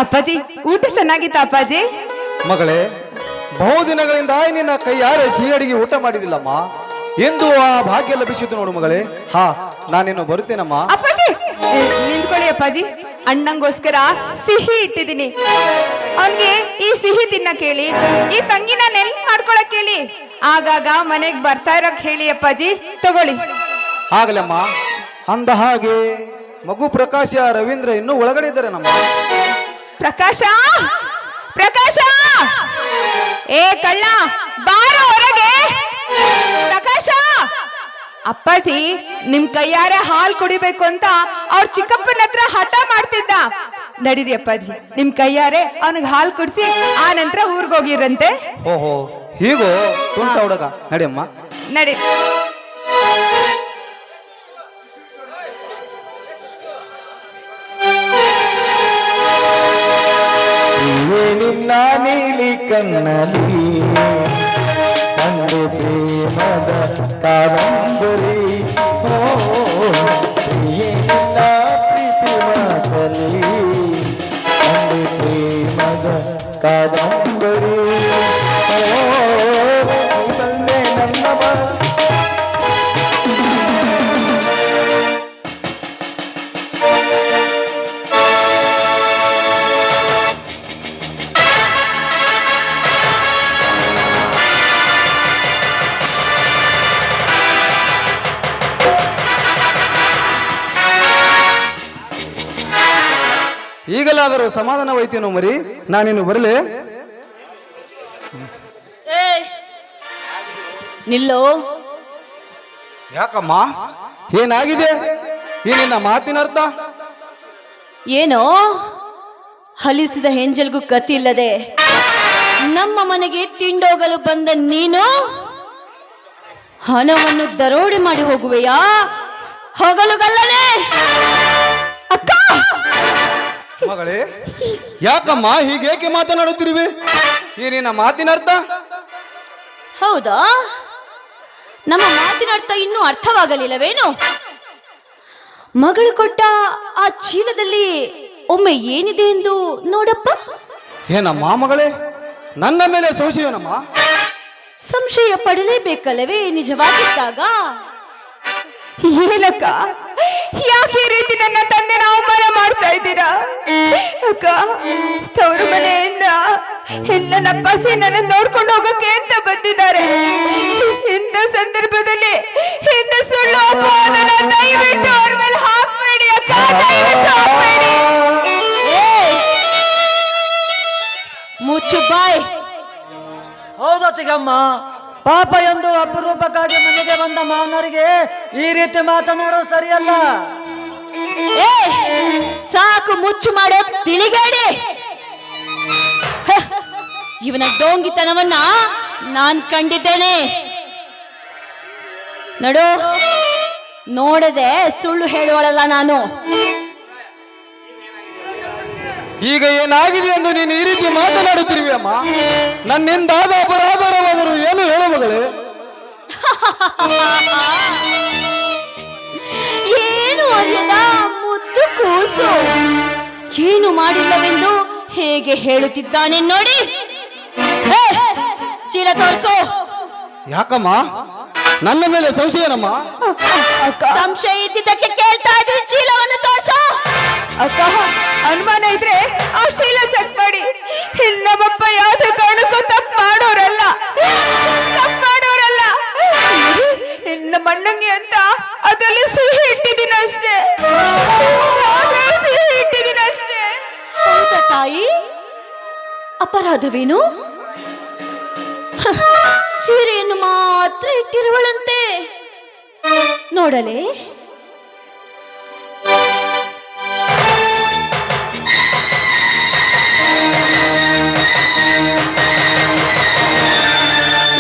ಅಪ್ಪಾಜಿ ಊಟ ಚೆನ್ನಾಗಿತ್ತ ಅಪ್ಪಾಜಿ? ಮಗಳೇ, ಬಹುದಿನಗಳಿಂದ ನಿನ್ನ ಕೈಯಾರೆ ಸಿಹಿ ಅಡಿಗೆ ಊಟ ಮಾಡಿದಿಲ್ಲಮ್ಮ. ಎಂದು ಆ ಭಾಗ್ಯ ಲಭಿಸಿತು ನೋಡು ಮಗಳೇ. ಹಾ, ನಾನಿನ್ನು ಬರುತ್ತೇನಮ್ಮ. ಅಪ್ಪಾಜಿ ನಿಂತ್ಕೊಳ್ಳಿ ಅಪ್ಪಾಜಿ, ಅಣ್ಣಂಗೋಸ್ಕರ ಸಿಹಿ ಇಟ್ಟಿದ್ದೀನಿ. ಅವನ್ಗೆ ಈ ಸಿಹಿ ತಿನ್ನಕ್ ಹೇಳಿ, ಈ ತಂಗಿನ ನೆನ್ಪು ಮಾಡ್ಕೊಳಕ್ ಹೇಳಿ, ಆಗಾಗ ಮನೆಗ್ ಬರ್ತಾ ಇರಕ್ ಹೇಳಿ ಅಪ್ಪಾಜಿ. ತಗೊಳ್ಳಿ. ಆಗಲಮ್ಮ. ಅಂದ ಹಾಗೆ ಮಗು ಪ್ರಕಾಶ ರವೀಂದ್ರ ಇನ್ನೂ ಒಳಗಡೆ ಇದ್ದಾರೆ ನಮ್ಮ. ಪ್ರಕಾಶ, ಪ್ರಕಾಶ, ಏ ಕಳ್ಳ ಬಾರ ಹೊರಗೆ. ಪ್ರಕಾಶ. ಅಪ್ಪಾಜಿ ನಿಮ್ ಕೈಯಾರೆ ಹಾಲು ಕುಡಿಬೇಕು ಅಂತ ಅವ್ರ ಚಿಕ್ಕಪ್ಪನ ಹತ್ರ ಹಠ ಮಾಡ್ತಿದ್ದ. ನಡೀರಿ ಅಪ್ಪಾಜಿ, ನಿಮ್ ಕೈಯಾರೆ ಅವನಿಗೆ ಹಾಲು ಕುಡಿಸಿ ಆ ನಂತರ ಊರ್ಗೋಗಿರಂತೆ. ಓಹೋ, ಹೀಗೋ ತುಂಟ ಹುಡುಗ. ನಡಿಯಮ್ಮ, ನಡಿ. ನಿನ್ನ ನೀಲಿ ಕಣ್ಣಲಿ ತಂದೆ ಪ್ರೇಮದ ಕಾದಂಬರಿ. ನಿನ್ನ ಪ್ರೀತಿ ಮಾತಲಿ ತಂದೆ ಪ್ರೇಮದ ಕಾದಂಬರಿ. ತಂದೆ ನನ್ನ ಈಗಲಾದರೂ ಸಮಾಧಾನವಾಯ್ತೇನೋ ಮರಿ, ನಾನಿನ್ನು ಬರಲೇ? ನಿಲ್ಲೋ. ಯಾಕಮ್ಮ, ಏನಾಗಿದೆ? ಈ ನಿನ್ನ ಮಾತಿನ ಅರ್ಥ ಏನೋ ಹಲಿಸಿದ ಹೆಂಜಲ್ಗೂ ಗತಿ ಇಲ್ಲದೆ ನಮ್ಮ ಮನೆಗೆ ತಿಂಡೋಗಲು ಬಂದ ನೀನು ಹಣವನ್ನು ದರೋಡೆ ಮಾಡಿ ಹೋಗುವೆಯಾ? ಹೋಗಲುಗಲ್ಲನೆ. ಅಕ್ಕ, ಮಗಳೇ, ಯಾಕಮ್ಮ ಹೀಗೇಕೆ ಮಾತನಾಡುತ್ತಿರುವೆ? ಈ ನಿನ್ನ ಮಾತಿನ ಅರ್ಥ? ಹೌದಾ, ನಮ್ಮ ಮಾತಿನ ಅರ್ಥ ಇನ್ನೂ ಅರ್ಥವಾಗಲಿಲ್ಲವೇನು? ಮಗಳು ಕೊಟ್ಟ ಆ ಚೀಲದಲ್ಲಿ ಒಮ್ಮೆ ಏನಿದೆ ಎಂದು ನೋಡಪ್ಪ. ಏನಮ್ಮ ಮಗಳೇ, ನನ್ನ ಮೇಲೆ ಸಂಶಯನಮ್ಮ? ಸಂಶಯ ಪಡಲೇಬೇಕಲ್ಲವೇ ನಿಜವಾಗಿದ್ದಾಗ? ಏನಕ್ಕ, ಯಾಕೆ ಈ ರೀತಿ ನನ್ನ ತಂದೆನ ಅವಮಾನ ಮಾಡ್ತಾ ಇದ್ದೀರಾ? ಅಕ್ಕ, ತವರು ಮನೆಯಿಂದ ನನ್ನ ಅಪ್ಪಾಜಿ ನನ್ನ ನೋಡ್ಕೊಂಡು ಹೋಗಕ್ಕೆ ಅಂತ ಬಂದಿದ್ದಾರೆ. ಇಂಥ ಸಂದರ್ಭದಲ್ಲಿ ಇಂಥ ಸುಳ್ಳು ಅಪವಾದನ ದಯವಿಟ್ಟು ಅವ್ರ ಮೇಲೆ ಹಾಕ್ಬೇಡಿ ಅಕ್ಕ, ದಯವಿಟ್ಟು ಹಾಕ್ಬೇಡಿ. ಮುಚ್ಚು ಬಾಯ್. ಹೌದತ್ತಿಗಮ್ಮ, ಪಾಪ ಎಂದು ಅಪರೂಪಕ್ಕಾಗಿ ಮನೆಗೆ ಬಂದ ಮಾವನರಿಗೆ ಈ ರೀತಿ ಮಾತನಾಡೋದು ಸರಿಯಲ್ಲ. ಸಾಕು, ಮುಚ್ಚು ಮಾಡೋ ತಿಳಿಗೇಡಿ. ಇವನ ಡೋಂಗಿತನವನ್ನ ನಾನ್ ಕಂಡಿದ್ದೇನೆ. ನಡು, ನೋಡದೆ ಸುಳ್ಳು ಹೇಳುವಳಲ್ಲ ನಾನು. ಈಗ ಏನಾಗಿದೆ ಎಂದು ನೀನು ಈ ರೀತಿ ಮಾತನಾಡುತ್ತಿರುವೆ ಅಮ್ಮ? ನನ್ನಿಂದಾದ ಅಪರಾಧವಾದರೂ ಏನು ಹೇಳು ಮಗಳೇ? ಏನು ಅಲ್ಲದ ಮುದ್ದು ಕೂಸು ಏನು ಮಾಡಿಲ್ಲವೆಂದು ಹೇಗೆ ಹೇಳುತ್ತಿದ್ದಾನೆ ನೋಡಿ. ಚೀಲ ತೋರಿಸು. ಯಾಕಮ್ಮ, ನನ್ನ ಮೇಲೆ ಸಂಶಯನಮ್ಮ? ಸಂಶಯ ಇದ್ದಿದ್ದಕ್ಕೆ ಕೇಳ್ತಾ ಇದ್ರಿ, ಚೀಲವನ್ನು ತೋರಿಸು. ಅಕ್ಕ, ಅನುಮಾನ ಇದ್ರೆ ಆ ಚೀಲ ಚೆಕ್ ಮಾಡಿ. ನಮ್ಮಪ್ಪ ಯಾವ್ದು ಕಾರಣಕ್ಕೂ ತಪ್ಪು ಮಾಡೋರಲ್ಲ, ತಪ್ಪು ಮಾಡೋರಲ್ಲ. ನಮ್ಮ ಅಣ್ಣಂಗೆ ಅಂತ ಅದರಲ್ಲಿ ಸಿಹಿ ಇಟ್ಟಿದ್ದೀನಿ ಅಷ್ಟೇ, ಸಿಹಿ ಇಟ್ಟಿದ್ದೀನಿ ಅಷ್ಟೇ. ಹೌದಾ ತಾಯಿ? ಅಪರಾಧವೇನು? ಸೀರೆಯನ್ನು ಮಾತ್ರ ಇಟ್ಟಿರುವಳಂತೆ. ನೋಡಲೇ.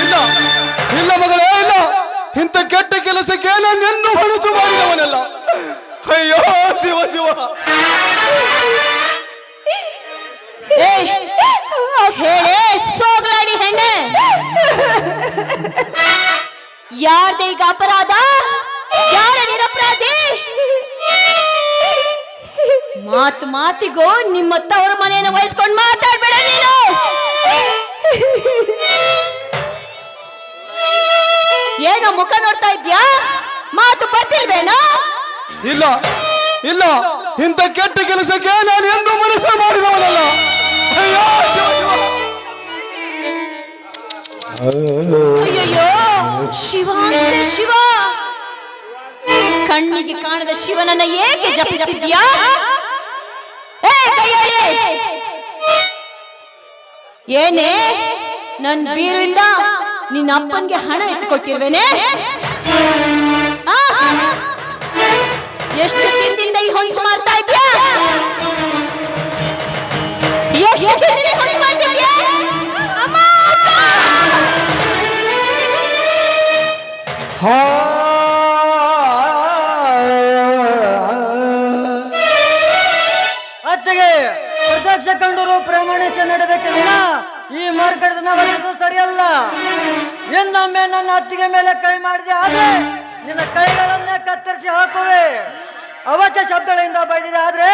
ಇಲ್ಲ ಇಲ್ಲ ಮಗಳೇ, ಇಲ್ಲ. ಇಂಥ ಕೆಟ್ಟ ಕೆಲಸಕ್ಕೆ ನಾನೆಂದು ಮನಸ್ಸು ಮಾಡಿದವನಲ್ಲ. ಅಯ್ಯೋ ಶಿವ ಶಿವ. ಹೇಳೇ ಸೋಗ್ಲಾಡಿ ಹೆಣ್ಣೆ, ಯಾರ್ದೇ ಈಗ ಅಪರಾಧ? ಯಾರ ನಿರಪರಾಧಿ? ಮಾತಿಗೂ ನಿಮ್ಮ ತವರ ಮನೆಯನ್ನು ವಹಿಸ್ಕೊಂಡು ಮಾತಾಡ್ಬೇಡ ನೀನು. ಏನೋ ಮುಖ ನೋಡ್ತಾ ಇದ್ಯಾ? ಮಾತು ಬರ್ತಿಲ್ವೇನೋ? ಇಲ್ಲ ಇಲ್ಲ, ಇಂಥ ಕೆಟ್ಟ ಕೆಲಸಕ್ಕೆ ನಾನು ಎಂದು ಮನಸ್ಸು ಮಾಡಿದವನಲ್ಲ. ಅಯ್ಯೋ, ಶಿವ, ಶಿವ. ಅಯ್ಯಯ್ಯೋ, ಶಿವ ಅಂದ್ರೆ ಶಿವ. ಕಣ್ಣಿಗೆ ಕಾಣದ ಶಿವನನ್ನ ಏಕೆ ಜಪಿಸ್ತಿದ್ಯಾ? ಏನೇ ನನ್ ಬೀರಿಂದ ನಿನ್ನ ಅಪ್ಪನ್ಗೆ ಹಣ ಎತ್ಕೊಟ್ಟಿರ್ವೇನೆ? ಎಷ್ಟು ದಿನದಿಂದ ಈ ಹೊಂಚು ಮಾಡ್ತಾ ಇದ್ಯಾ? ಎಷ್ಟು ದಿನದಿಂದ ಹೊಂಚು ಮಾಡ್ತಿದ್ಯಾ? ಅತ್ತಿಗೆ ಪ್ರತ್ಯಕ್ಷ ಕಂಡರು ಪ್ರಮಾಣಿಸಿ ನಡಬೇಕೆ ವಿನ ಈ ಮಾರ್ಗದನ್ನ ವರ್ತಿಸೋದು ಸರಿಯಲ್ಲ. ಇನ್ನೊಮ್ಮೆ ನನ್ನ ಅತ್ತಿಗೆ ಮೇಲೆ ಕೈ ಮಾಡಿದೆ ಆದ್ರೆ ನಿನ್ನ ಕೈಗಳನ್ನೇ ಕತ್ತರಿಸಿ ಹಾಕುವೆ. ಅವಚ ಶಬ್ದಗಳಿಂದ ಬೈದಿದೆ ಆದ್ರೆ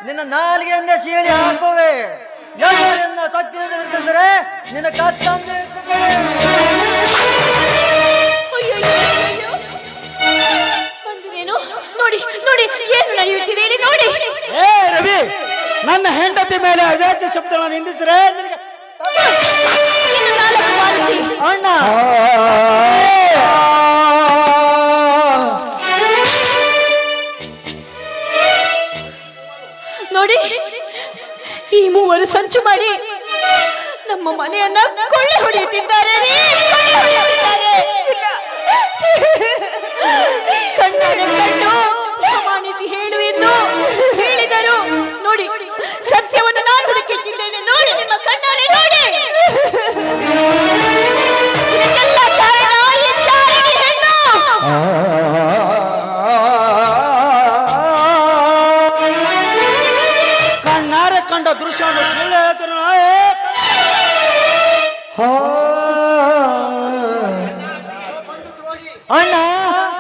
ನಿನ್ನ ನಾಲಿಗೆಯನ್ನೇ ಸೀಳಿ ಹಾಕುವೆ. ಎಲ್ಲರನ್ನ ಸತ್ತಿನಿಂದ ಎದುರಿಸಿದರೆ ನಿನ್ನ ಕತ್ತನ್ನೇ ನೋಡಿ ನೋಡಿ ಏನು ನಡೆಯುತ್ತಿದೆ ಇಲ್ಲಿ ನೋಡಿ. ಏ ರವಿ, ನನ್ನ ಹೆಂಡತಿ ಮೇಲೆ ಅವ್ಯಾಚ ಶಬ್ದಗಳನ್ನು ನಿಂದಿಸಿದ್ರೆ ಅಣ್ಣ ನೋಡಿ, ಈ ಮೂವರು ಸಂಚು ಮಾಡಿ ನಮ್ಮ ಮನೆಯನ್ನ ಕೊಳ್ಳೆ ಹೊಡೆಯುತ್ತಿದ್ದಾರೆ. ಕಣ್ಣಾರೆ ಕಂಡು ಪ್ರಮಾಣಿಸಿ ಹೇಳು ಎಂದು ಹೇಳಿದರು. ನೋಡಿ, ಸತ್ಯವನ್ನು ನಾನು ಹುಡುಕಿಟ್ಟಿದ್ದೇನೆ. ನೋಡಿ, ನಿಮ್ಮ ಕಣ್ಣಾರೆ ನೋಡಿ. ಇದಕ್ಕೆಲ್ಲ ಕಾರಣ ಈ ಚಾರಿಣಿ ಹೆಣ್ಣು. ಕಣ್ಣಾರೆ ಕಂಡ ದೃಶ್ಯವನ್ನು ಸುಳ್ಳು ಹೇಳ್ತಾರೆ. ಅಣ್ಣ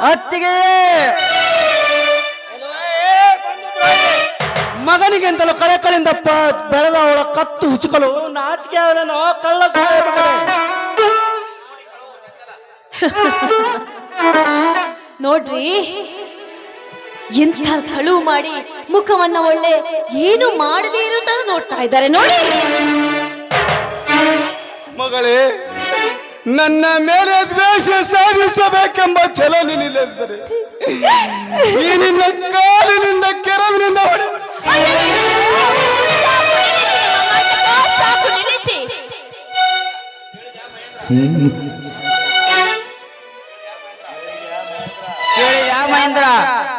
ಅತ್ತಿಗೆ ಮಗನಿಗೆಂತಲೂ ಕಳೆಕಳಿಂದ ಬೆಳೆದ ಅವಳ ಕತ್ತು ಹುಚ್ಚುಕಲು ನಾಚಿಕೆ ಅವನನ್ನು ಕಳ್ಳ. ನೋಡ್ರಿ, ಎಂಥ ಕಳುವು ಮಾಡಿ ಮುಖವನ್ನ ಒಳ್ಳೆ ಏನು ಮಾಡದೇ ಇರುವುದನ್ನು ನೋಡ್ತಾ ಇದ್ದಾರೆ ನೋಡಿ. ಮಗಳೇ, ನನ್ನ ಮೇಲೆ ದ್ವೇಷ ಸಾಧಿಸಬೇಕೆಂಬ ಛಲ ನಿನ್ನಿಲ್ಲದಿದ್ದರೆ ಈ ನಿನ್ನ ಕಾಲಿನಿಂದ ಕೆರವಿನಿಂದ ಸಾಕು, ನಿಲ್ಲಿಸಿ. ಕೇಳಿಯಾ ಮಹೇಂದ್ರ,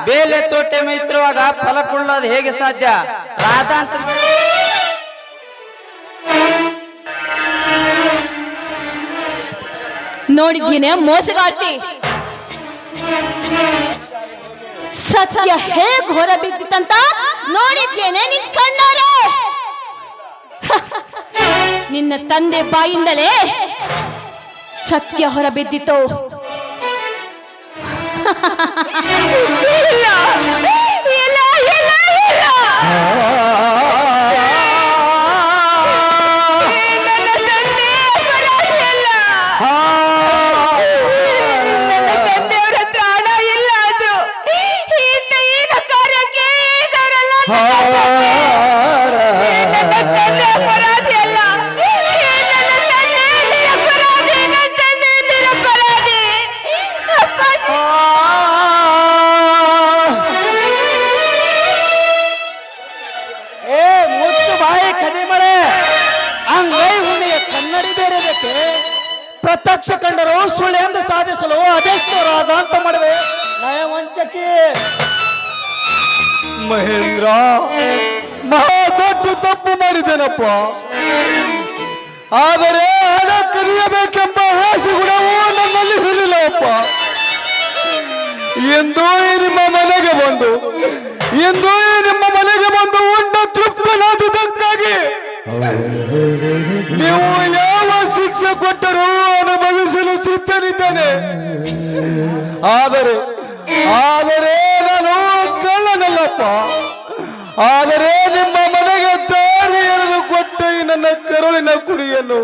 ಬೇಲೆ ತೋಟೆ ಮೇಯ್ತಿರುವಾಗ ಫಲ ಕೊಳ್ಳೋದು ಹೇಗೆ ಸಾಧ್ಯ? ರಾಧಾ ಅಂತ ನೋಡಿದ್ದೇನೆ ಮೋಸಗಾರ್ತಿ. ಸತ್ಯ ಹೇಗೆ ಹೊರ ಬಿದ್ದಿತ್ತಂತ ನೋಡಿದ್ದೇನೆ ನಿನ್ ಕಣ್ಣಾರೆ. ನಿನ್ನ ತಂದೆ ಬಾಯಿಂದಲೇ ಸತ್ಯ ಹೊರ ಬಿದ್ದಿತ್ತು. ಇಲ್ಲ ಇಲ್ಲ ಇಲ್ಲ ಇಲ್ಲ, ನನ್ನ ತಂದೆ ಅಪರಾಧಿ ಅಲ್ಲ. ನನ್ನ ತಂದೆಯವರ ಹತ್ರ ಹಣ ಇಲ್ಲ. ಅದು ಇಂಥ ಈಗ ಕಾರ್ಯಕ್ಕೆ ಇದವರೆಲ್ಲ ನನ್ನ ತಂದೆ ಅಪರಾಧಿ ಅಲ್ಲ. ನನ್ನ ತಂದೆ ನಿರಪರಾಧಿ, ನನ್ನ ತಂದೆ ನಿರಪರಾಧಿ. ಅಪ್ಪಾಜಿ, ಏ ಮುತ್ತು ಬಾಯಿ ಕದಿಮಳೆ, ಅಂಗೈ ಹುಣ್ಣಿಯ ಕನ್ನಡಿ ಬೇರೆ ಬೇಕೆ. ಪ್ರತ್ಯಕ್ಷ ಕಂಡರು ಸುಳ್ಳು ಎಂದು ಸಾಧಿಸಲು ಅದೆಷ್ಟು ರಾಧಾಂತ ಮಾಡುವೆ ನಯವಂಚಕಿ. ಮಹೇಂದ್ರ, ಮಹಾ ದೊಡ್ಡ ತಪ್ಪು ಮಾಡಿದ್ದೇನಪ್ಪ. ಆದರೆ ಹಣ ಕಲಿಯಬೇಕೆಂಬ ಆಸೆ ಗುಣವೂ ನನ್ನಲ್ಲಿ ಇರಲಿಲ್ಲಪ್ಪ. ಎಂದು ನಿಮ್ಮ ಮನೆಗೆ ಬಂದು ಉಂಡ ತೃಪ್ತನಾದುದಕ್ಕಾಗಿ ನೀವು ಯಾವ ಶಿಕ್ಷೆ ಕೊಟ್ಟರೂ ಅನುಭವಿಸಲು ಸಿದ್ಧನಿದ್ದೇನೆ. ಆದರೆ ನಾನು ಕಳ್ಳನಲ್ಲಪ್ಪ. ಆದರೆ ನಿಮ್ಮ ಮನೆಗೆ ದಾರಿ ಎಳೆದು ಕೊಟ್ಟ ಈ ನನ್ನ ಕರುಳಿನ ಕುಡಿಯನ್ನು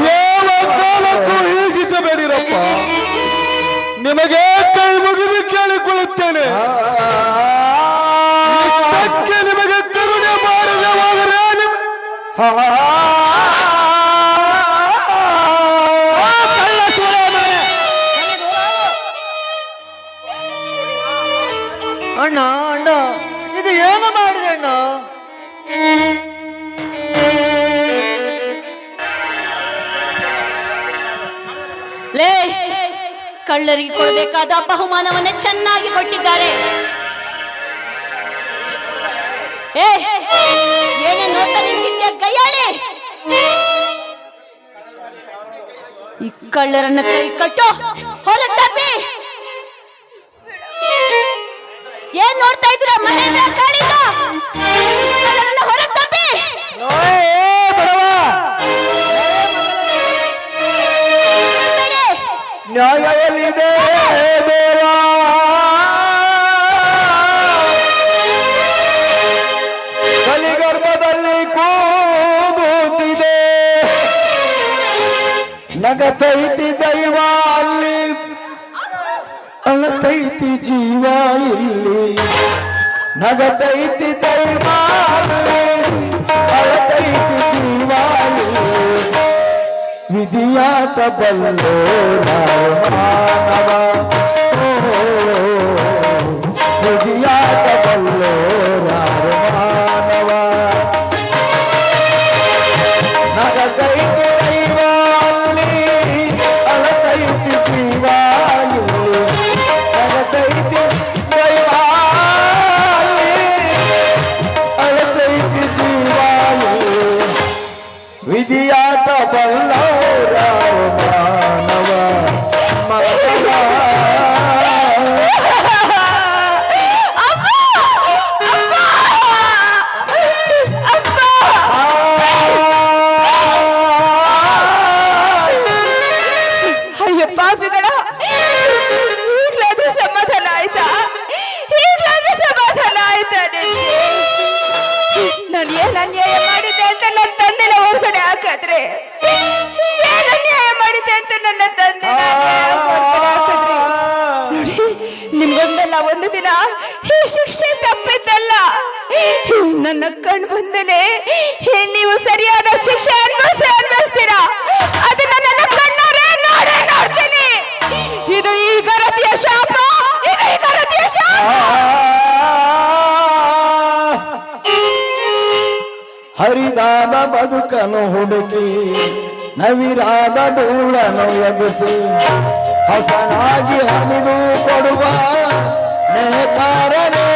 ಯಾವ ಕಾಲಕ್ಕೂ ಹಿಂಸಿಸಬೇಡಿರಪ್ಪ. ನಿಮಗೆ ಕೈ ಮುಗಿದು ಕೇಳಿಕೊಳ್ಳುತ್ತೇನೆ. ಇದಕ್ಕೆ ನಿಮಗೆ ಕರುಣೆ ಮಾಡದವಾದರೆ ಅಣ್ಣ ಅಣ್ಣ ಇದು ಏನು ಮಾಡಿದೆ ಅಣ್ಣ? ಲೇ, ಕಳ್ಳರಿಗೆ ಕೊಡಬೇಕಾದ ಬಹುಮಾನವನ್ನ ಚೆನ್ನಾಗಿ ಕೊಟ್ಟಿದ್ದಾರೆ. ಏ, ಏನೇ ನೋಡ್ತಾ ನಿಂತಿದ್ಯಾ ಗಯ್ಯಾಳಿ? ಈ ಕಳ್ಳರನ್ನ ಕೈ ಕಟ್ಟು, ಹೊರಗೆ ತಪ್ಪಿ. ಏನ್ ನೋಡ್ತಾ ಇದ್ದೀರಾ? ಮನೆಯಿಂದ ಕಾಣಿಲ್ಲ, ಕಳ್ಳರನ್ನ ಹೊರಗೆ ತಪ್ಪಿ. ನ್ಯಾಯ ಎಲ್ಲಿದೆ ದೇವಾ? ಕಲಿಗರ್ಭದಲ್ಲಿ ಕೂಗುತ್ತಿದೆ, ನಗತೈತಿ ದೈವ ಅಲ್ಲಿ, ಅಳತೈತಿ ಜೀವ ಇಲ್ಲಿ. ನಗತೈತಿ ದೈವ ಅಲ್ಲಿ, ಅಳತೈತಿ ಜೀವ ಇಲ್ಲಿ. ವಿಧಿಯಾಟ ಬಲ್ಲೋ ಮಾನವ, ವಿಧಿಯಾಟ ಬಲ್ಲೋ ಮಾನವ. ನಗತೈತಿ ದೈವ ಅಲ್ಲಿ, ಅಳತೈತಿ ಜೀವ ಇಲ್ಲಿ. ನಗತೈತಿ ದೈವ ಅಲ್ಲಿ, ಅಳತೈತಿ ಜೀವ ಇಲ್ಲಿ. ವಿಧಿಯಾಟ ಬಲ್ಲವರ ಮಾನವ ಮಗನ. ಅಯ್ಯೋ ಪಾಪಿಗಳ, ಈಗ್ಲಾದ್ರೂ ಸಮಾಧಾನ ಆಯ್ತಾ? ಈಗ್ಲಾದ್ರೂ ಸಮಾಧಾನ ಆಯ್ತಾ ನಿನ್ಗೆ? ನಾನು ಏನ್ ಅನ್ಯಾಯ ಮಾಡಿದ್ದೆ ಅಂತ ನನ್ನ ತಂದೆನ ಹೊರಗಡೆ ಹಾಕಿದ್ರೆ, ಏನ್ ಅನ್ಯಾಯ ಮಾಡಿದ್ದೆ ಅಂತ ನನ್ನ ತಂದೆ ನೋಡಿ. ನಿಮ್ಗೊಂದಲ್ಲ ಒಂದು ದಿನ ಈ ಶಿಕ್ಷೆ ತಪ್ಪಿದ್ದಲ್ಲ. ನನ್ನ ಕಣ್ ಬಂದನೆ ನೀವು ಸರಿಯಾದ ಶಿಕ್ಷೆ ಅನ್ಭವಿಸ್ತೀರಾ. ಅದನ್ನ ನನ್ನ ಕಣ್ಣಾರೆ ನೋಡ್ತೀನಿ. ಇದು ಈ ಗರತಿಯ ಶಾಪ, ಇದು ಈ ಗರತಿಯ ಶಾಪ. ಹರಿದಾದ ಬದುಕನು ಹುಡುಕಿ, ನವಿರಾದ ಧೂಳನು ಎಬ್ಬಿಸಿ, ಹಸನಾಗಿ ಹಣಿದು ಕೊಡುವ ನೇಕಾರನೇ